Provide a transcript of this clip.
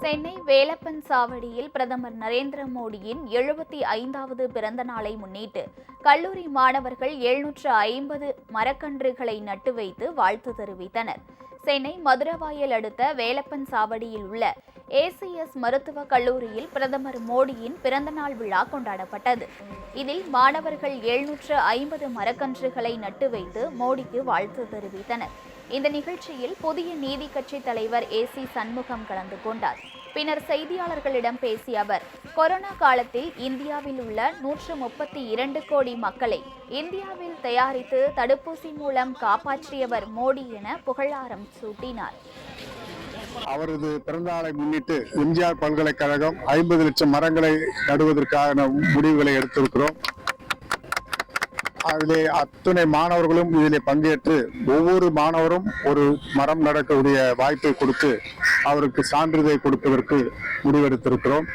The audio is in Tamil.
சென்னை வேலப்பன் சாவடியில் பிரதமர் நரேந்திர மோடியின் 75வது பிறந்த நாளை முன்னிட்டு கல்லூரி மாணவர்கள் 750 மரக்கன்றுகளை நட்டு வைத்து வாழ்த்து தெரிவித்தனர். சென்னை மதுரவாயல் அடுத்த வேலப்பன் சாவடியில் உள்ள ஏசிஎஸ் மருத்துவக் கல்லூரியில் பிரதமர் மோடியின் பிறந்தநாள் விழா கொண்டாடப்பட்டது. இதில் மாணவர்கள் 750 மரக்கன்றுகளை நட்டு வைத்து மோடிக்கு வாழ்த்து தெரிவித்தனர். இந்த நிகழ்ச்சியில் புதிய நீதி கட்சி தலைவர் ஏசி சண்முகம் கலந்து கொண்டார். பின்னர் செய்தியாளர்களிடம் பேசிய அவர், கொரோனா காலத்தில் இந்தியாவில் உள்ள 132 கோடி மக்களை இந்தியாவில் தயாரித்து தடுப்பூசி மூலம் காப்பாற்றியவர் மோடி என புகழாரம் சூட்டினார். அவரது பிறந்தநாளை முன்னிட்டு எம்ஜிஆர் பல்கலைக்கழகம் 50 லட்சம் மரங்களை நடுவதற்கான முடிவுகளை எடுத்திருக்கிறோம். அதிலே அத்துணை மாணவர்களும் இதிலே பங்கேற்று ஒவ்வொரு மாணவரும் ஒரு மரம் நடக்கக்கூடிய வாய்ப்பை கொடுத்து அவருக்கு சான்றிதழ் கொடுப்பதற்கு முடிவெடுத்திருக்கிறோம்.